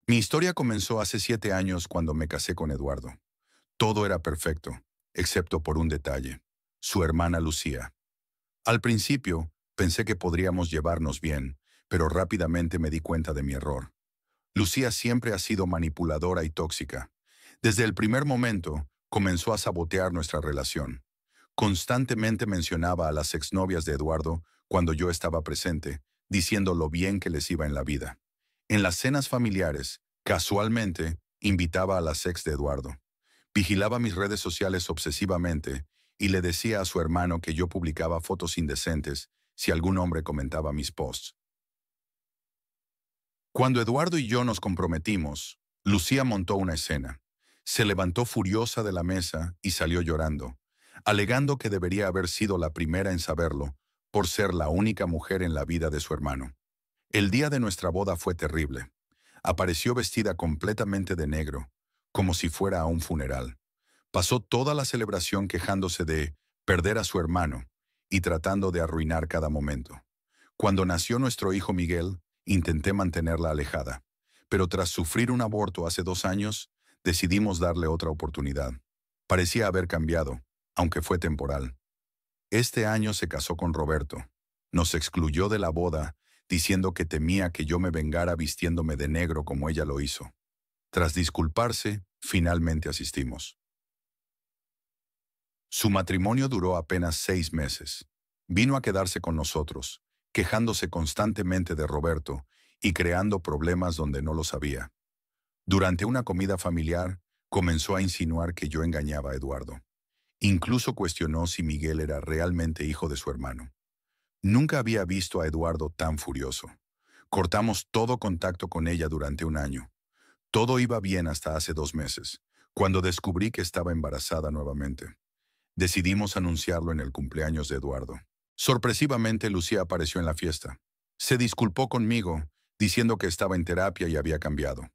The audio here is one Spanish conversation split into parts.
Mi historia comenzó hace 7 años cuando me casé con Eduardo. Todo era perfecto, excepto por un detalle: su hermana Lucía. Al principio, pensé que podríamos llevarnos bien, pero rápidamente me di cuenta de mi error. Lucía siempre ha sido manipuladora y tóxica. Desde el primer momento, comenzó a sabotear nuestra relación. Constantemente mencionaba a las exnovias de Eduardo cuando yo estaba presente, diciendo lo bien que les iba en la vida. En las cenas familiares, casualmente, invitaba a las ex de Eduardo. Vigilaba mis redes sociales obsesivamente y le decía a su hermano que yo publicaba fotos indecentes si algún hombre comentaba mis posts. Cuando Eduardo y yo nos comprometimos, Lucía montó una escena. Se levantó furiosa de la mesa y salió llorando, alegando que debería haber sido la primera en saberlo, por ser la única mujer en la vida de su hermano. El día de nuestra boda fue terrible. Apareció vestida completamente de negro, como si fuera a un funeral. Pasó toda la celebración quejándose de perder a su hermano y tratando de arruinar cada momento. Cuando nació nuestro hijo Miguel, intenté mantenerla alejada, pero tras sufrir un aborto hace 2 años, decidimos darle otra oportunidad. Parecía haber cambiado, aunque fue temporal. Este año se casó con Roberto. Nos excluyó de la boda, diciendo que temía que yo me vengara vistiéndome de negro como ella lo hizo. Tras disculparse, finalmente asistimos. Su matrimonio duró apenas 6 meses. Vino a quedarse con nosotros, quejándose constantemente de Roberto y creando problemas donde no lo sabía. Durante una comida familiar, comenzó a insinuar que yo engañaba a Eduardo. Incluso cuestionó si Miguel era realmente hijo de su hermano. Nunca había visto a Eduardo tan furioso. Cortamos todo contacto con ella durante un año. Todo iba bien hasta hace 2 meses, cuando descubrí que estaba embarazada nuevamente. Decidimos anunciarlo en el cumpleaños de Eduardo. Sorpresivamente, Lucía apareció en la fiesta. Se disculpó conmigo, diciendo que estaba en terapia y había cambiado.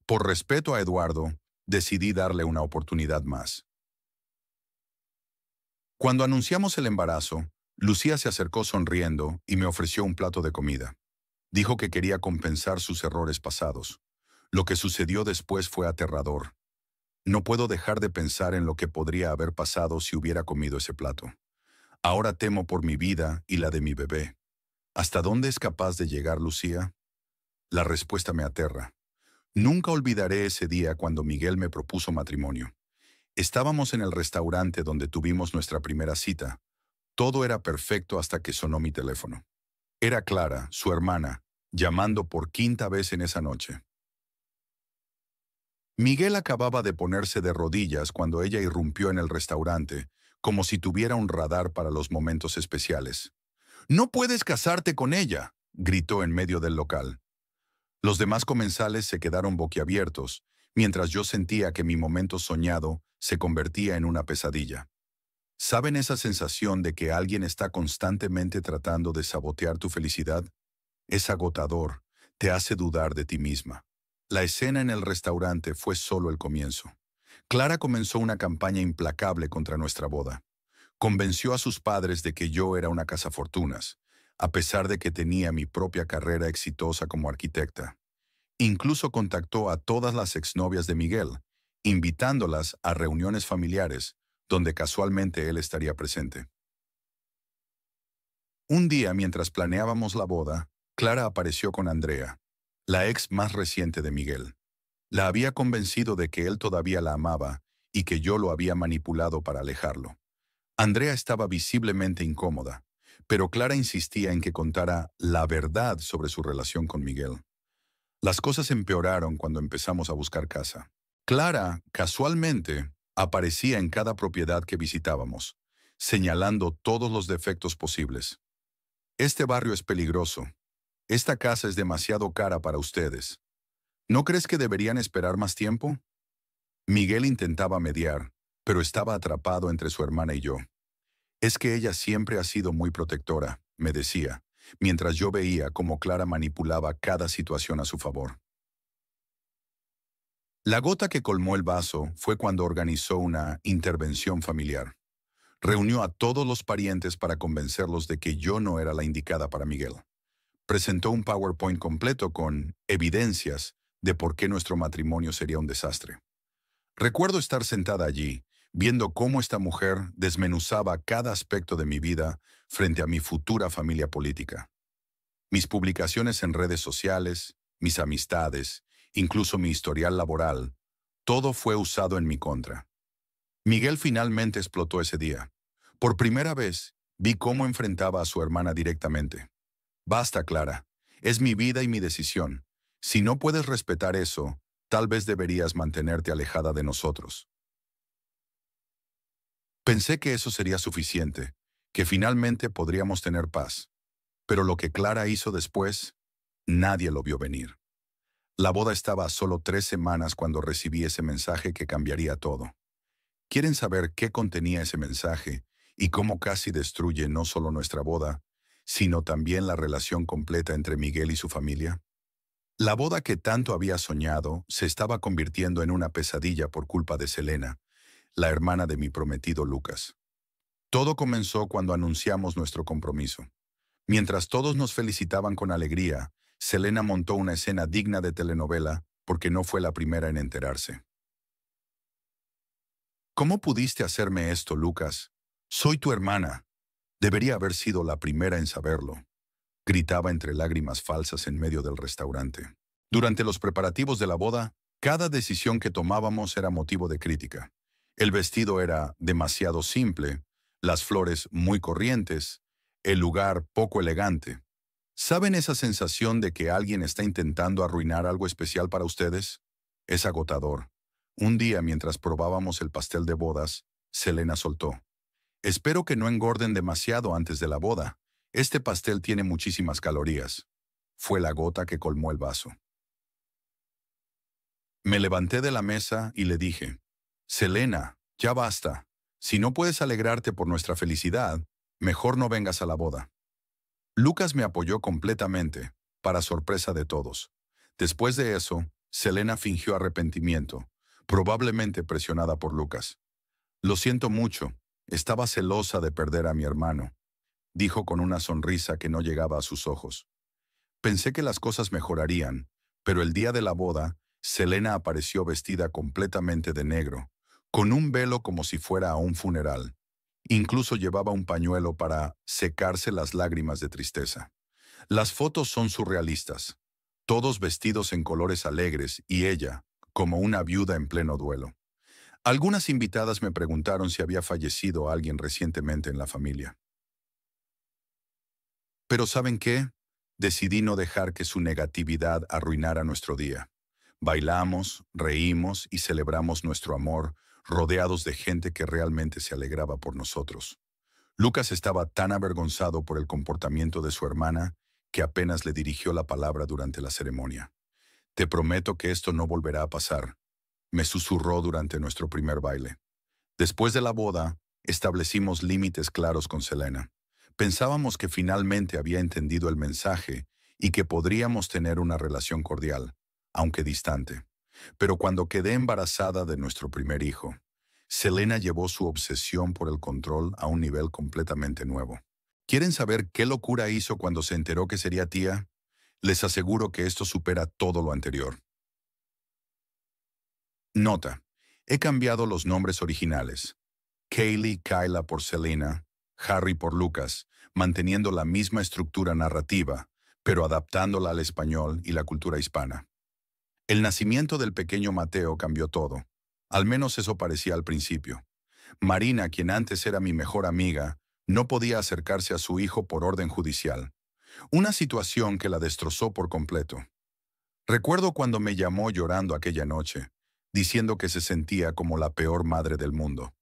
Por respeto a Eduardo, decidí darle una oportunidad más. Cuando anunciamos el embarazo, Lucía se acercó sonriendo y me ofreció un plato de comida. Dijo que quería compensar sus errores pasados. Lo que sucedió después fue aterrador. No puedo dejar de pensar en lo que podría haber pasado si hubiera comido ese plato. Ahora temo por mi vida y la de mi bebé. ¿Hasta dónde es capaz de llegar Lucía? La respuesta me aterra. Nunca olvidaré ese día cuando Miguel me propuso matrimonio. Estábamos en el restaurante donde tuvimos nuestra primera cita. Todo era perfecto hasta que sonó mi teléfono. Era Clara, su hermana, llamando por quinta vez en esa noche. Miguel acababa de ponerse de rodillas cuando ella irrumpió en el restaurante, como si tuviera un radar para los momentos especiales. «¡No puedes casarte con ella!», gritó en medio del local. Los demás comensales se quedaron boquiabiertos, mientras yo sentía que mi momento soñado se convertía en una pesadilla. ¿Saben esa sensación de que alguien está constantemente tratando de sabotear tu felicidad? Es agotador, te hace dudar de ti misma. La escena en el restaurante fue solo el comienzo. Clara comenzó una campaña implacable contra nuestra boda. Convenció a sus padres de que yo era una cazafortunas, a pesar de que tenía mi propia carrera exitosa como arquitecta. Incluso contactó a todas las exnovias de Miguel, invitándolas a reuniones familiares, donde casualmente él estaría presente. Un día, mientras planeábamos la boda, Clara apareció con Andrea, la ex más reciente de Miguel. La había convencido de que él todavía la amaba y que yo lo había manipulado para alejarlo. Andrea estaba visiblemente incómoda, pero Clara insistía en que contara la verdad sobre su relación con Miguel. Las cosas empeoraron cuando empezamos a buscar casa. Clara, casualmente, aparecía en cada propiedad que visitábamos, señalando todos los defectos posibles. «Este barrio es peligroso. Esta casa es demasiado cara para ustedes. ¿No crees que deberían esperar más tiempo?». Miguel intentaba mediar, pero estaba atrapado entre su hermana y yo. «Es que ella siempre ha sido muy protectora», me decía, mientras yo veía cómo Clara manipulaba cada situación a su favor. La gota que colmó el vaso fue cuando organizó una intervención familiar. Reunió a todos los parientes para convencerlos de que yo no era la indicada para Miguel. Presentó un PowerPoint completo con evidencias de por qué nuestro matrimonio sería un desastre. Recuerdo estar sentada allí, viendo cómo esta mujer desmenuzaba cada aspecto de mi vida frente a mi futura familia política. Mis publicaciones en redes sociales, mis amistades, incluso mi historial laboral, todo fue usado en mi contra. Miguel finalmente explotó ese día. Por primera vez, vi cómo enfrentaba a su hermana directamente. Basta, Clara. Es mi vida y mi decisión. Si no puedes respetar eso, tal vez deberías mantenerte alejada de nosotros. Pensé que eso sería suficiente, que finalmente podríamos tener paz. Pero lo que Clara hizo después, nadie lo vio venir. La boda estaba a solo 3 semanas cuando recibí ese mensaje que cambiaría todo. ¿Quieren saber qué contenía ese mensaje y cómo casi destruye no solo nuestra boda, sino también la relación completa entre Miguel y su familia? La boda que tanto había soñado se estaba convirtiendo en una pesadilla por culpa de Selena, la hermana de mi prometido Lucas. Todo comenzó cuando anunciamos nuestro compromiso. Mientras todos nos felicitaban con alegría, Selena montó una escena digna de telenovela porque no fue la primera en enterarse. ¿Cómo pudiste hacerme esto, Lucas? Soy tu hermana. Debería haber sido la primera en saberlo, gritaba entre lágrimas falsas en medio del restaurante. Durante los preparativos de la boda, cada decisión que tomábamos era motivo de crítica. El vestido era demasiado simple, las flores muy corrientes, el lugar poco elegante. ¿Saben esa sensación de que alguien está intentando arruinar algo especial para ustedes? Es agotador. Un día, mientras probábamos el pastel de bodas, Selena soltó: espero que no engorden demasiado antes de la boda. Este pastel tiene muchísimas calorías. Fue la gota que colmó el vaso. Me levanté de la mesa y le dije: Selena, ya basta. Si no puedes alegrarte por nuestra felicidad, mejor no vengas a la boda. Lucas me apoyó completamente, para sorpresa de todos. Después de eso, Selena fingió arrepentimiento, probablemente presionada por Lucas. Lo siento mucho, estaba celosa de perder a mi hermano, dijo con una sonrisa que no llegaba a sus ojos. Pensé que las cosas mejorarían, pero el día de la boda, Selena apareció vestida completamente de negro, con un velo como si fuera a un funeral. Incluso llevaba un pañuelo para secarse las lágrimas de tristeza. Las fotos son surrealistas, todos vestidos en colores alegres y ella, como una viuda en pleno duelo. Algunas invitadas me preguntaron si había fallecido alguien recientemente en la familia. Pero ¿saben qué? Decidí no dejar que su negatividad arruinara nuestro día. Bailamos, reímos y celebramos nuestro amor, rodeados de gente que realmente se alegraba por nosotros. Lucas estaba tan avergonzado por el comportamiento de su hermana que apenas le dirigió la palabra durante la ceremonia. Te prometo que esto no volverá a pasar, me susurró durante nuestro primer baile. Después de la boda, establecimos límites claros con Selena. Pensábamos que finalmente había entendido el mensaje y que podríamos tener una relación cordial, aunque distante. Pero cuando quedé embarazada de nuestro primer hijo, Selena llevó su obsesión por el control a un nivel completamente nuevo. ¿Quieren saber qué locura hizo cuando se enteró que sería tía? Les aseguro que esto supera todo lo anterior. Nota: he cambiado los nombres originales. Kaylee, Kyla por Selena, Harry por Lucas, manteniendo la misma estructura narrativa, pero adaptándola al español y la cultura hispana. El nacimiento del pequeño Mateo cambió todo. Al menos eso parecía al principio. Marina, quien antes era mi mejor amiga, no podía acercarse a su hijo por orden judicial. Una situación que la destrozó por completo. Recuerdo cuando me llamó llorando aquella noche, diciendo que se sentía como la peor madre del mundo.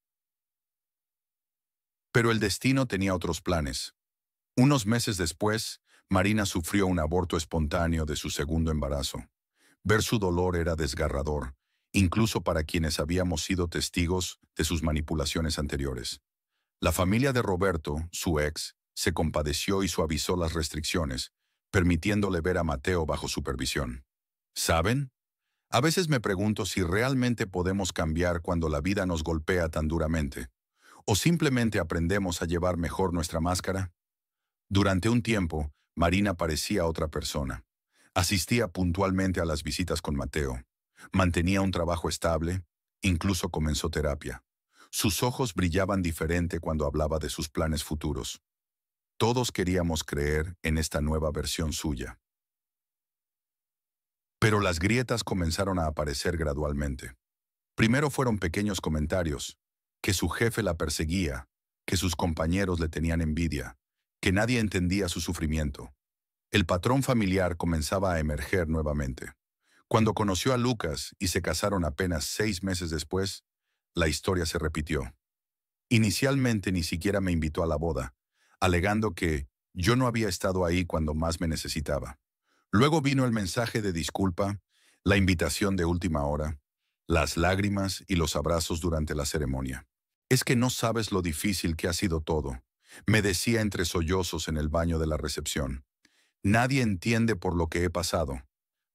Pero el destino tenía otros planes. Unos meses después, Marina sufrió un aborto espontáneo de su segundo embarazo. Ver su dolor era desgarrador, incluso para quienes habíamos sido testigos de sus manipulaciones anteriores. La familia de Roberto, su ex, se compadeció y suavizó las restricciones, permitiéndole ver a Mateo bajo supervisión. ¿Saben? A veces me pregunto si realmente podemos cambiar cuando la vida nos golpea tan duramente, o simplemente aprendemos a llevar mejor nuestra máscara. Durante un tiempo, Marina parecía otra persona. Asistía puntualmente a las visitas con Mateo. Mantenía un trabajo estable, incluso comenzó terapia. Sus ojos brillaban diferente cuando hablaba de sus planes futuros. Todos queríamos creer en esta nueva versión suya. Pero las grietas comenzaron a aparecer gradualmente. Primero fueron pequeños comentarios, que su jefe la perseguía, que sus compañeros le tenían envidia, que nadie entendía su sufrimiento. El patrón familiar comenzaba a emerger nuevamente. Cuando conoció a Lucas y se casaron apenas 6 meses después, la historia se repitió. Inicialmente ni siquiera me invitó a la boda, alegando que yo no había estado ahí cuando más me necesitaba. Luego vino el mensaje de disculpa, la invitación de última hora, las lágrimas y los abrazos durante la ceremonia. Es que no sabes lo difícil que ha sido todo, me decía entre sollozos en el baño de la recepción. Nadie entiende por lo que he pasado.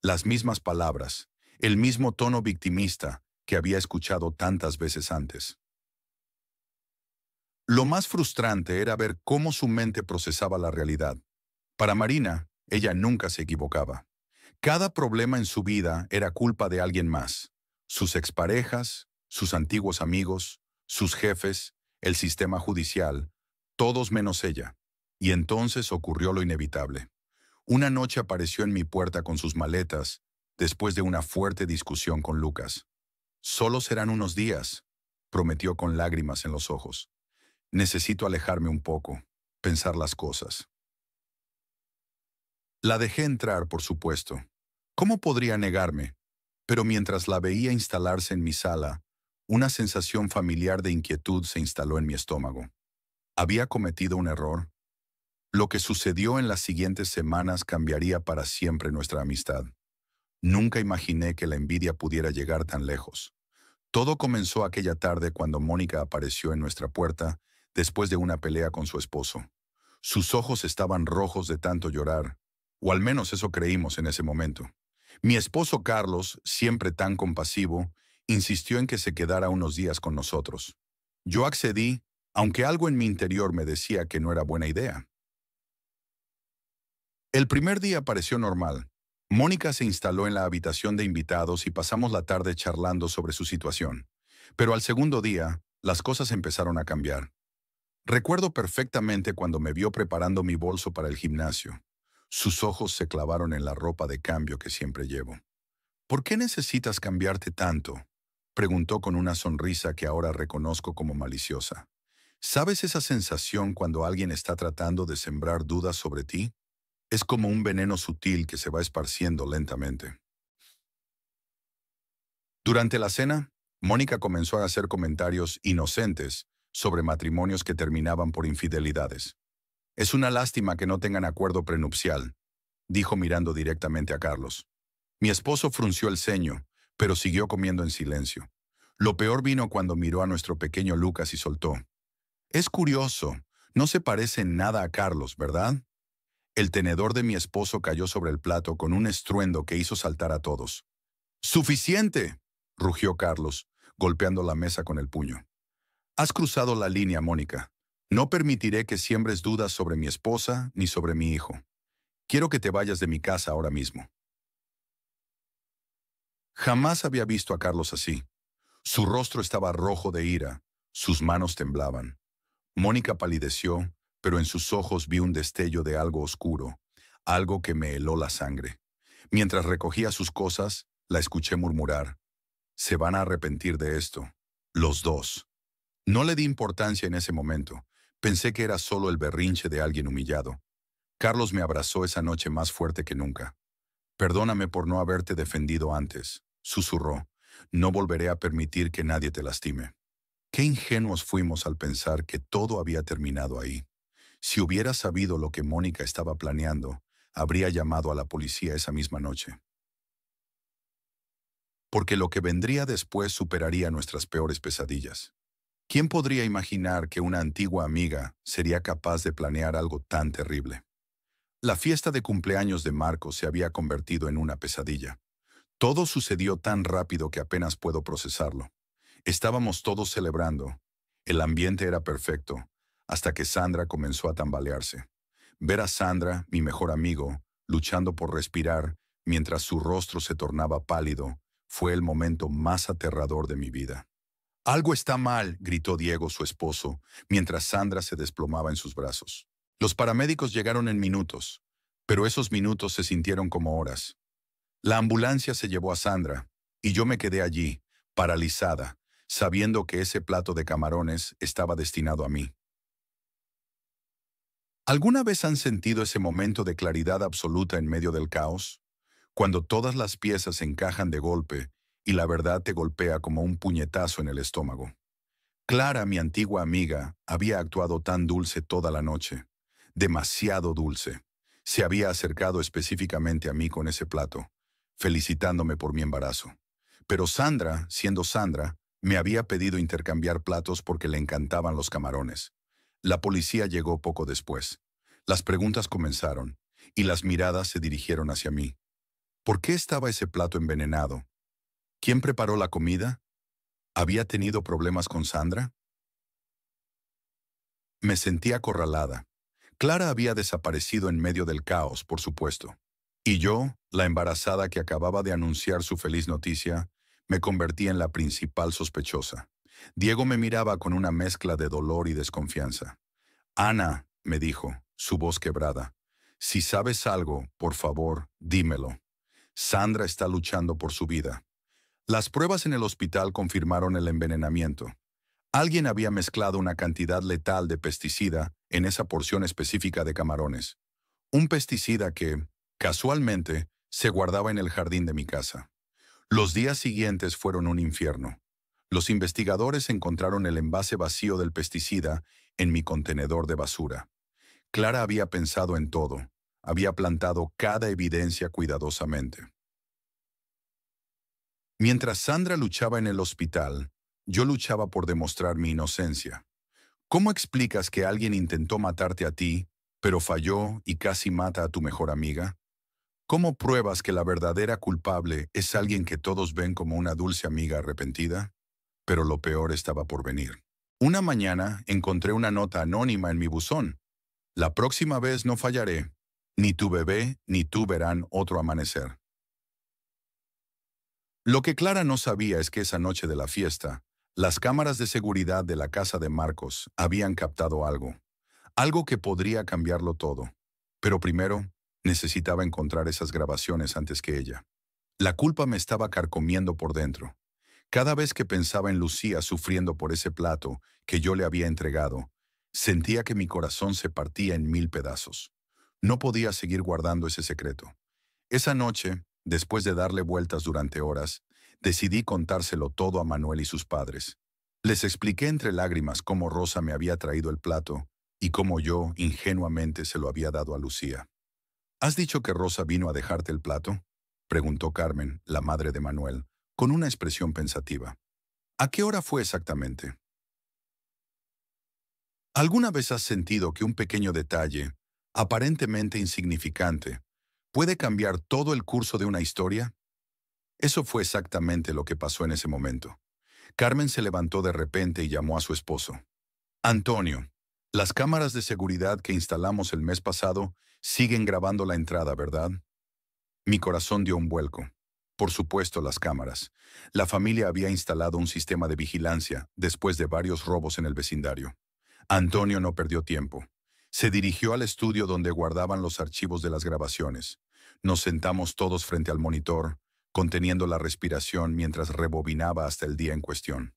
Las mismas palabras, el mismo tono victimista que había escuchado tantas veces antes. Lo más frustrante era ver cómo su mente procesaba la realidad. Para Marina, ella nunca se equivocaba. Cada problema en su vida era culpa de alguien más. Sus exparejas, sus antiguos amigos, sus jefes, el sistema judicial, todos menos ella. Y entonces ocurrió lo inevitable. Una noche apareció en mi puerta con sus maletas, después de una fuerte discusión con Lucas. Solo serán unos días, prometió con lágrimas en los ojos. Necesito alejarme un poco, pensar las cosas. La dejé entrar, por supuesto. ¿Cómo podría negarme? Pero mientras la veía instalarse en mi sala, una sensación familiar de inquietud se instaló en mi estómago. ¿Había cometido un error? Lo que sucedió en las siguientes semanas cambiaría para siempre nuestra amistad. Nunca imaginé que la envidia pudiera llegar tan lejos. Todo comenzó aquella tarde cuando Mónica apareció en nuestra puerta después de una pelea con su esposo. Sus ojos estaban rojos de tanto llorar, o al menos eso creímos en ese momento. Mi esposo Carlos, siempre tan compasivo, insistió en que se quedara unos días con nosotros. Yo accedí, aunque algo en mi interior me decía que no era buena idea. El primer día pareció normal. Mónica se instaló en la habitación de invitados y pasamos la tarde charlando sobre su situación. Pero al segundo día, las cosas empezaron a cambiar. Recuerdo perfectamente cuando me vio preparando mi bolso para el gimnasio. Sus ojos se clavaron en la ropa de cambio que siempre llevo. ¿Por qué necesitas cambiarte tanto?, preguntó con una sonrisa que ahora reconozco como maliciosa. ¿Sabes esa sensación cuando alguien está tratando de sembrar dudas sobre ti? Es como un veneno sutil que se va esparciendo lentamente. Durante la cena, Mónica comenzó a hacer comentarios inocentes sobre matrimonios que terminaban por infidelidades. Es una lástima que no tengan acuerdo prenupcial, dijo mirando directamente a Carlos. Mi esposo frunció el ceño, pero siguió comiendo en silencio. Lo peor vino cuando miró a nuestro pequeño Lucas y soltó. Es curioso, no se parece en nada a Carlos, ¿verdad? El tenedor de mi esposo cayó sobre el plato con un estruendo que hizo saltar a todos. ¡Suficiente!, rugió Carlos, golpeando la mesa con el puño. Has cruzado la línea, Mónica. No permitiré que siembres dudas sobre mi esposa ni sobre mi hijo. Quiero que te vayas de mi casa ahora mismo. Jamás había visto a Carlos así. Su rostro estaba rojo de ira, sus manos temblaban. Mónica palideció, pero en sus ojos vi un destello de algo oscuro, algo que me heló la sangre. Mientras recogía sus cosas, la escuché murmurar. Se van a arrepentir de esto, los dos. No le di importancia en ese momento. Pensé que era solo el berrinche de alguien humillado. Carlos me abrazó esa noche más fuerte que nunca. Perdóname por no haberte defendido antes, susurró. No volveré a permitir que nadie te lastime. Qué ingenuos fuimos al pensar que todo había terminado ahí. Si hubiera sabido lo que Mónica estaba planeando, habría llamado a la policía esa misma noche. Porque lo que vendría después superaría nuestras peores pesadillas. ¿Quién podría imaginar que una antigua amiga sería capaz de planear algo tan terrible? La fiesta de cumpleaños de Marcos se había convertido en una pesadilla. Todo sucedió tan rápido que apenas puedo procesarlo. Estábamos todos celebrando. El ambiente era perfecto, hasta que Sandra comenzó a tambalearse. Ver a Sandra, mi mejor amigo, luchando por respirar, mientras su rostro se tornaba pálido, fue el momento más aterrador de mi vida. Algo está mal, gritó Diego, su esposo, mientras Sandra se desplomaba en sus brazos. Los paramédicos llegaron en minutos, pero esos minutos se sintieron como horas. La ambulancia se llevó a Sandra, y yo me quedé allí, paralizada, sabiendo que ese plato de camarones estaba destinado a mí. ¿Alguna vez han sentido ese momento de claridad absoluta en medio del caos? Cuando todas las piezas encajan de golpe y la verdad te golpea como un puñetazo en el estómago. Clara, mi antigua amiga, había actuado tan dulce toda la noche. Demasiado dulce. Se había acercado específicamente a mí con ese plato, felicitándome por mi embarazo. Pero Sandra, siendo Sandra, me había pedido intercambiar platos porque le encantaban los camarones. La policía llegó poco después. Las preguntas comenzaron, y las miradas se dirigieron hacia mí. ¿Por qué estaba ese plato envenenado? ¿Quién preparó la comida? ¿Había tenido problemas con Sandra? Me sentí acorralada. Clara había desaparecido en medio del caos, por supuesto. Y yo, la embarazada que acababa de anunciar su feliz noticia, me convertí en la principal sospechosa. Diego me miraba con una mezcla de dolor y desconfianza. Ana, me dijo, su voz quebrada, si sabes algo, por favor, dímelo. Sandra está luchando por su vida. Las pruebas en el hospital confirmaron el envenenamiento. Alguien había mezclado una cantidad letal de pesticida en esa porción específica de camarones. Un pesticida que, casualmente, se guardaba en el jardín de mi casa. Los días siguientes fueron un infierno. Los investigadores encontraron el envase vacío del pesticida en mi contenedor de basura. Clara había pensado en todo. Había plantado cada evidencia cuidadosamente. Mientras Sandra luchaba en el hospital, yo luchaba por demostrar mi inocencia. ¿Cómo explicas que alguien intentó matarte a ti, pero falló y casi mata a tu mejor amiga? ¿Cómo pruebas que la verdadera culpable es alguien que todos ven como una dulce amiga arrepentida? Pero lo peor estaba por venir. Una mañana encontré una nota anónima en mi buzón. La próxima vez no fallaré. Ni tu bebé ni tú verán otro amanecer. Lo que Clara no sabía es que esa noche de la fiesta, las cámaras de seguridad de la casa de Marcos habían captado algo. Algo que podría cambiarlo todo. Pero primero, necesitaba encontrar esas grabaciones antes que ella. La culpa me estaba carcomiendo por dentro. Cada vez que pensaba en Lucía sufriendo por ese plato que yo le había entregado, sentía que mi corazón se partía en 1000 pedazos. No podía seguir guardando ese secreto. Esa noche, después de darle vueltas durante horas, decidí contárselo todo a Manuel y sus padres. Les expliqué entre lágrimas cómo Rosa me había traído el plato y cómo yo, ingenuamente, se lo había dado a Lucía. ¿Has dicho que Rosa vino a dejarte el plato?, preguntó Carmen, la madre de Manuel, con una expresión pensativa. ¿A qué hora fue exactamente? ¿Alguna vez has sentido que un pequeño detalle, aparentemente insignificante, puede cambiar todo el curso de una historia? Eso fue exactamente lo que pasó en ese momento. Carmen se levantó de repente y llamó a su esposo. Antonio, las cámaras de seguridad que instalamos el mes pasado siguen grabando la entrada, ¿verdad? Mi corazón dio un vuelco. Por supuesto, las cámaras. La familia había instalado un sistema de vigilancia después de varios robos en el vecindario. Antonio no perdió tiempo. Se dirigió al estudio donde guardaban los archivos de las grabaciones. Nos sentamos todos frente al monitor, conteniendo la respiración mientras rebobinaba hasta el día en cuestión.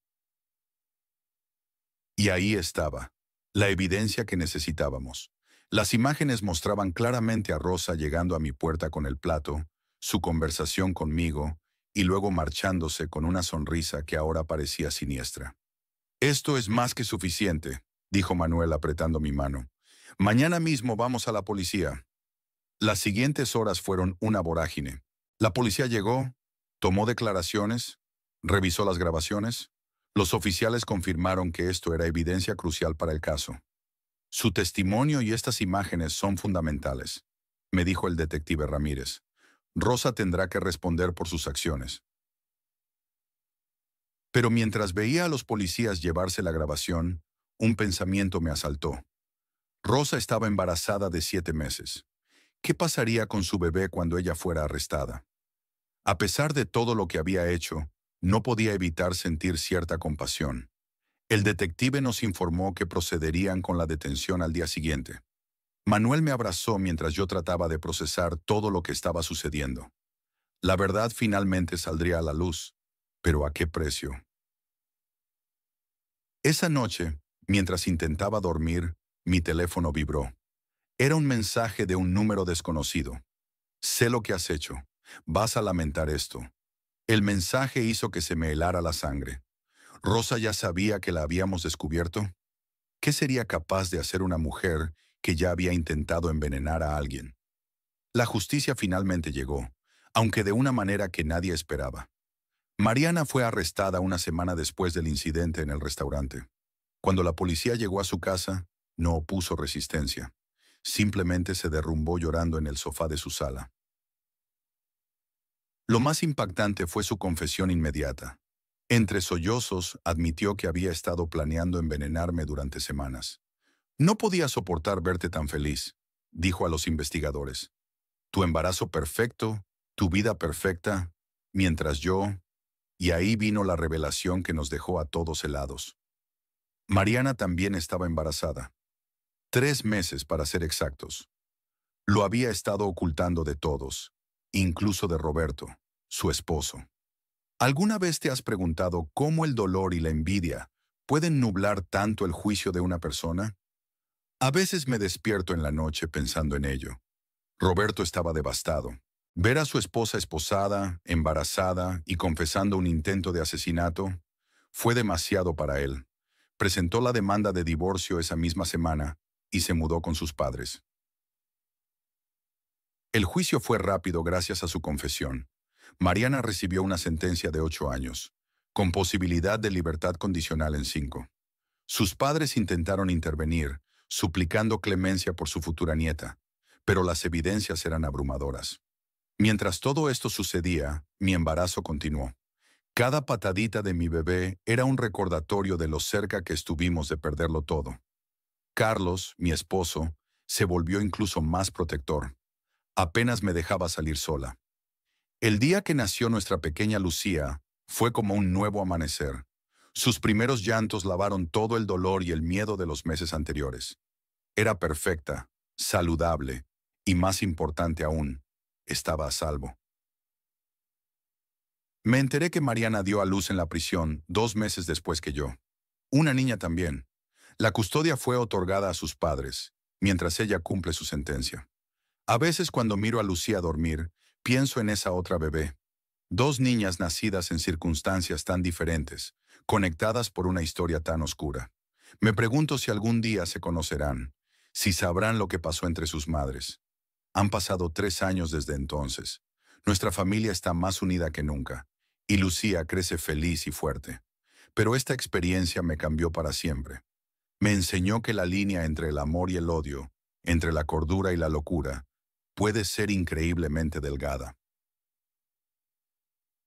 Y ahí estaba, la evidencia que necesitábamos. Las imágenes mostraban claramente a Rosa llegando a mi puerta con el plato, su conversación conmigo, y luego marchándose con una sonrisa que ahora parecía siniestra. Esto es más que suficiente, dijo Manuel apretando mi mano. Mañana mismo vamos a la policía. Las siguientes horas fueron una vorágine. La policía llegó, tomó declaraciones, revisó las grabaciones. Los oficiales confirmaron que esto era evidencia crucial para el caso. Su testimonio y estas imágenes son fundamentales, me dijo el detective Ramírez. Rosa tendrá que responder por sus acciones. Pero mientras veía a los policías llevarse la grabación, un pensamiento me asaltó. Rosa estaba embarazada de 7 meses. ¿Qué pasaría con su bebé cuando ella fuera arrestada? A pesar de todo lo que había hecho, no podía evitar sentir cierta compasión. El detective nos informó que procederían con la detención al día siguiente. Manuel me abrazó mientras yo trataba de procesar todo lo que estaba sucediendo. La verdad finalmente saldría a la luz, pero ¿a qué precio? Esa noche, mientras intentaba dormir, mi teléfono vibró. Era un mensaje de un número desconocido. Sé lo que has hecho. Vas a lamentar esto. El mensaje hizo que se me helara la sangre. ¿Rosa ya sabía que la habíamos descubierto? ¿Qué sería capaz de hacer una mujer que ya había intentado envenenar a alguien? La justicia finalmente llegó, aunque de una manera que nadie esperaba. Mariana fue arrestada una semana después del incidente en el restaurante. Cuando la policía llegó a su casa, no opuso resistencia. Simplemente se derrumbó llorando en el sofá de su sala. Lo más impactante fue su confesión inmediata. Entre sollozos, admitió que había estado planeando envenenarme durante semanas. No podía soportar verte tan feliz, dijo a los investigadores. Tu embarazo perfecto, tu vida perfecta, mientras yo... Y ahí vino la revelación que nos dejó a todos helados. Mariana también estaba embarazada. 3 meses para ser exactos. Lo había estado ocultando de todos, incluso de Roberto, su esposo. ¿Alguna vez te has preguntado cómo el dolor y la envidia pueden nublar tanto el juicio de una persona? A veces me despierto en la noche pensando en ello. Roberto estaba devastado. Ver a su esposa esposada, embarazada y confesando un intento de asesinato fue demasiado para él. Presentó la demanda de divorcio esa misma semana y se mudó con sus padres. El juicio fue rápido gracias a su confesión. Mariana recibió una sentencia de 8 años, con posibilidad de libertad condicional en 5. Sus padres intentaron intervenir, suplicando clemencia por su futura nieta, pero las evidencias eran abrumadoras. Mientras todo esto sucedía, mi embarazo continuó. Cada patadita de mi bebé era un recordatorio de lo cerca que estuvimos de perderlo todo. Carlos, mi esposo, se volvió incluso más protector. Apenas me dejaba salir sola. El día que nació nuestra pequeña Lucía fue como un nuevo amanecer. Sus primeros llantos lavaron todo el dolor y el miedo de los meses anteriores. Era perfecta, saludable y, más importante aún, estaba a salvo. Me enteré que Mariana dio a luz en la prisión 2 meses después que yo. Una niña también. La custodia fue otorgada a sus padres, mientras ella cumple su sentencia. A veces cuando miro a Lucía dormir, pienso en esa otra bebé. 2 niñas nacidas en circunstancias tan diferentes, conectadas por una historia tan oscura. Me pregunto si algún día se conocerán, si sabrán lo que pasó entre sus madres. Han pasado 3 años desde entonces. Nuestra familia está más unida que nunca, y Lucía crece feliz y fuerte. Pero esta experiencia me cambió para siempre. Me enseñó que la línea entre el amor y el odio, entre la cordura y la locura, puede ser increíblemente delgada.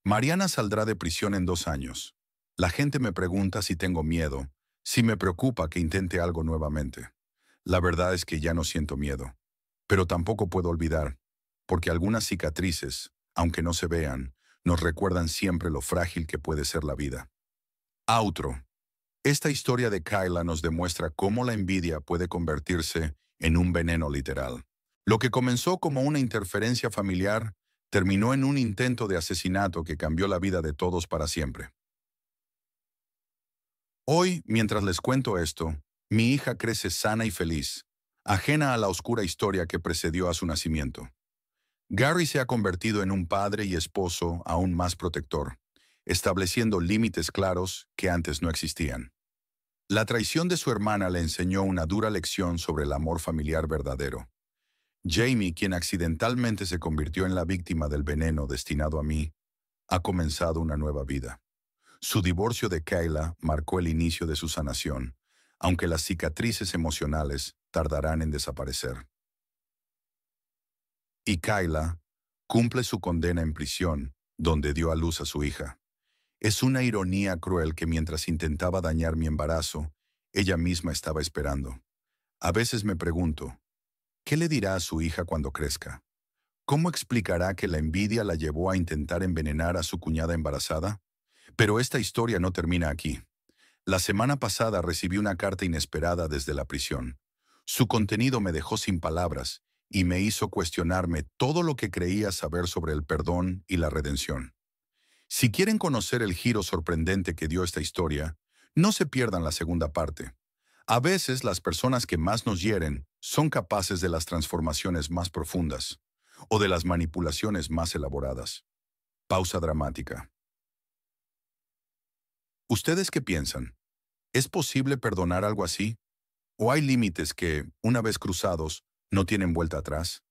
Mariana saldrá de prisión en 2 años. La gente me pregunta si tengo miedo, si me preocupa que intente algo nuevamente. La verdad es que ya no siento miedo. Pero tampoco puedo olvidar, porque algunas cicatrices, aunque no se vean, nos recuerdan siempre lo frágil que puede ser la vida. Outro. Esta historia de Kayla nos demuestra cómo la envidia puede convertirse en un veneno literal. Lo que comenzó como una interferencia familiar terminó en un intento de asesinato que cambió la vida de todos para siempre. Hoy, mientras les cuento esto, mi hija crece sana y feliz, ajena a la oscura historia que precedió a su nacimiento. Gary se ha convertido en un padre y esposo aún más protector, estableciendo límites claros que antes no existían. La traición de su hermana le enseñó una dura lección sobre el amor familiar verdadero. Jamie, quien accidentalmente se convirtió en la víctima del veneno destinado a mí, ha comenzado una nueva vida. Su divorcio de Kayla marcó el inicio de su sanación, aunque las cicatrices emocionales tardarán en desaparecer. Y Kayla cumple su condena en prisión, donde dio a luz a su hija. Es una ironía cruel que mientras intentaba dañar mi embarazo, ella misma estaba esperando. A veces me pregunto, ¿Qué le dirá a su hija cuando crezca? ¿Cómo explicará que la envidia la llevó a intentar envenenar a su cuñada embarazada? Pero esta historia no termina aquí. La semana pasada recibí una carta inesperada desde la prisión. Su contenido me dejó sin palabras y me hizo cuestionarme todo lo que creía saber sobre el perdón y la redención. Si quieren conocer el giro sorprendente que dio esta historia, no se pierdan la segunda parte. A veces las personas que más nos hieren son capaces de las transformaciones más profundas o de las manipulaciones más elaboradas. Pausa dramática. ¿Ustedes qué piensan? ¿Es posible perdonar algo así? ¿O hay límites que, una vez cruzados, no tienen vuelta atrás?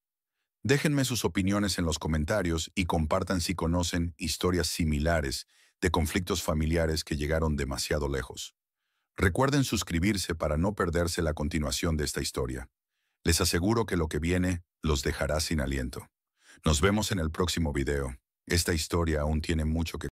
Déjenme sus opiniones en los comentarios y compartan si conocen historias similares de conflictos familiares que llegaron demasiado lejos. Recuerden suscribirse para no perderse la continuación de esta historia. Les aseguro que lo que viene los dejará sin aliento. Nos vemos en el próximo video. Esta historia aún tiene mucho que